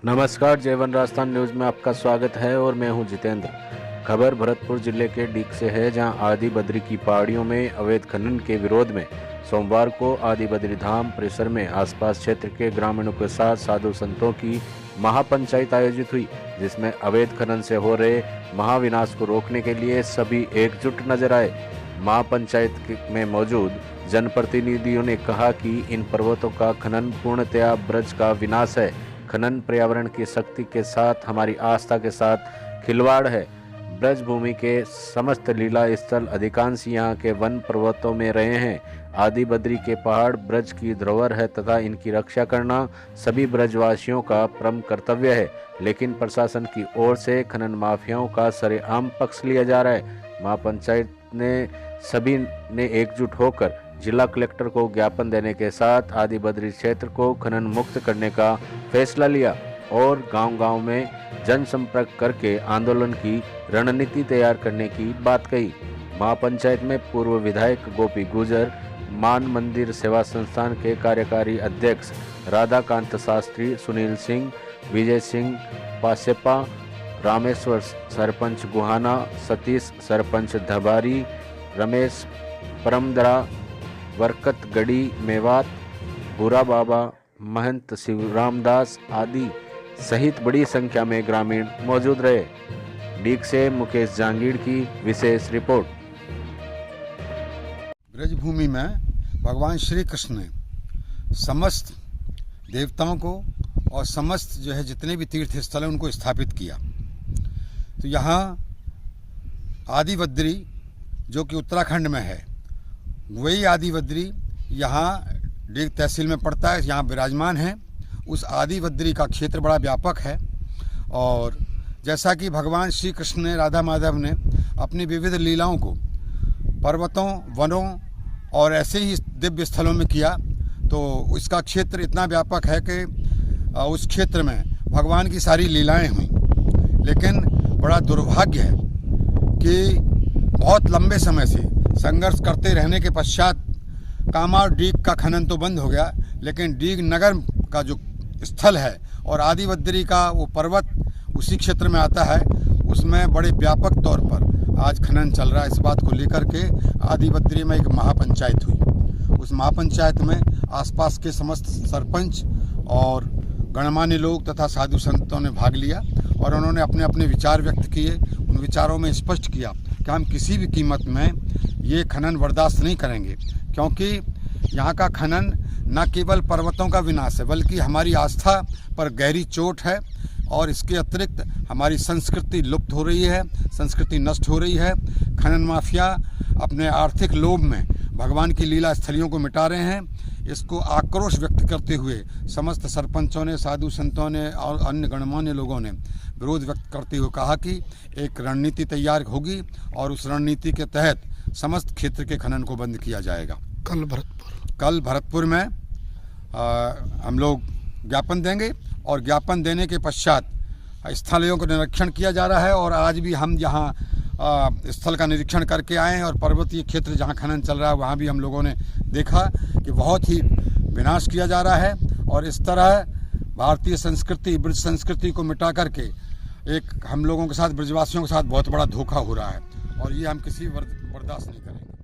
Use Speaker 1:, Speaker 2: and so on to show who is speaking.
Speaker 1: नमस्कार, जयवन राजस्थान न्यूज़ में आपका स्वागत है और मैं हूं जितेंद्र। खबर भरतपुर जिले के डीग से है, जहां आदि बद्री की पहाड़ियों में अवैध खनन के विरोध में सोमवार को आदि बद्री धाम परिसर में आसपास क्षेत्र के ग्रामीणों के साथ साधु संतों की महापंचायत आयोजित हुई, जिसमें अवैध खनन से हो रहे महाविनाश को रोकने के लिए सभी एकजुट नजर आए। महापंचायत में मौजूद जनप्रतिनिधियों ने कहा कि इन पर्वतों का खनन पूर्णतया ब्रज का विनाश है। खनन पर्यावरण की शक्ति के साथ हमारी आस्था के साथ खिलवाड़ है। ब्रज भूमि के समस्त लीला स्थल अधिकांश यहाँ के वन पर्वतों में रहे हैं। आदि बद्री के पहाड़ ब्रज की धरोहर है तथा इनकी रक्षा करना सभी ब्रजवासियों का परम कर्तव्य है, लेकिन प्रशासन की ओर से खनन माफियाओं का सरेआम पक्ष लिया जा रहा है। महापंचायत ने सभी ने एकजुट होकर जिला कलेक्टर को ज्ञापन देने के साथ आदि बद्री क्षेत्र को खनन मुक्त करने का फैसला लिया और गांव-गांव में जनसंपर्क करके आंदोलन की रणनीति तैयार करने की बात कही। महापंचायत में पूर्व विधायक गोपी गुर्जर, मान मंदिर सेवा संस्थान के कार्यकारी अध्यक्ष राधाकांत शास्त्री, सुनील सिंह, विजय सिंह पासेपा, रामेश्वर सरपंच गुहाना, सतीश सरपंच धबारी, रमेश परमदरा, बरकत गढ़ी मेवात, बुरा बाबा, महंत शिवरामदास आदि सहित बड़ी संख्या में ग्रामीण मौजूद रहे। डीग से मुकेश जहांगीर की विशेष रिपोर्ट।
Speaker 2: ब्रजभूमि में भगवान श्री कृष्ण ने समस्त देवताओं को और समस्त जितने भी तीर्थ स्थल हैं उनको स्थापित किया। तो यहाँ आदि बद्री जो कि उत्तराखंड में है, वही आदि बद्री यहाँ डीग तहसील में पड़ता है, यहाँ विराजमान है। उस आदि बद्री का क्षेत्र बड़ा व्यापक है और जैसा कि भगवान श्री कृष्ण ने, राधा माधव ने अपनी विविध लीलाओं को पर्वतों, वनों और ऐसे ही दिव्य स्थलों में किया, तो इसका क्षेत्र इतना व्यापक है कि उस क्षेत्र में भगवान की सारी लीलाएं हुई। लेकिन बड़ा दुर्भाग्य है कि बहुत लंबे समय से संघर्ष करते रहने के पश्चात कामा डीग का खनन तो बंद हो गया, लेकिन डीग नगर का जो स्थल है और आदि बद्री का वो पर्वत उसी क्षेत्र में आता है, उसमें बड़े व्यापक तौर पर आज खनन चल रहा है। इस बात को लेकर के आदि बद्री में एक महापंचायत हुई। उस महापंचायत में आसपास के समस्त सरपंच और गणमान्य लोग तथा साधु संतों ने भाग लिया और उन्होंने अपने अपने विचार व्यक्त किए। उन विचारों में स्पष्ट किया कि हम किसी भी कीमत में ये खनन बर्दाश्त नहीं करेंगे, क्योंकि यहाँ का खनन न केवल पर्वतों का विनाश है बल्कि हमारी आस्था पर गहरी चोट है और इसके अतिरिक्त हमारी संस्कृति लुप्त हो रही है, संस्कृति नष्ट हो रही है। खनन माफिया अपने आर्थिक लोभ में भगवान की लीला स्थलियों को मिटा रहे हैं। इसको आक्रोश व्यक्त करते हुए समस्त सरपंचों ने, साधु संतों ने और अन्य गणमान्य लोगों ने विरोध व्यक्त करते हुए कहा कि एक रणनीति तैयार होगी और उस रणनीति के तहत समस्त क्षेत्र के खनन को बंद किया जाएगा। कल भरतपुर में हम लोग ज्ञापन देंगे और ज्ञापन देने के पश्चात स्थलों का निरीक्षण किया जा रहा है और आज भी हम यहाँ स्थल का निरीक्षण करके आए हैं और पर्वतीय क्षेत्र जहाँ खनन चल रहा है वहाँ भी हम लोगों ने देखा कि बहुत ही विनाश किया जा रहा है और इस तरह भारतीय संस्कृति, ब्रज संस्कृति को मिटा करके एक हम लोगों के साथ, ब्रजवासियों के साथ बहुत बड़ा धोखा हो रहा है और ये हम किसी बर्दाश्त नहीं करेंगे।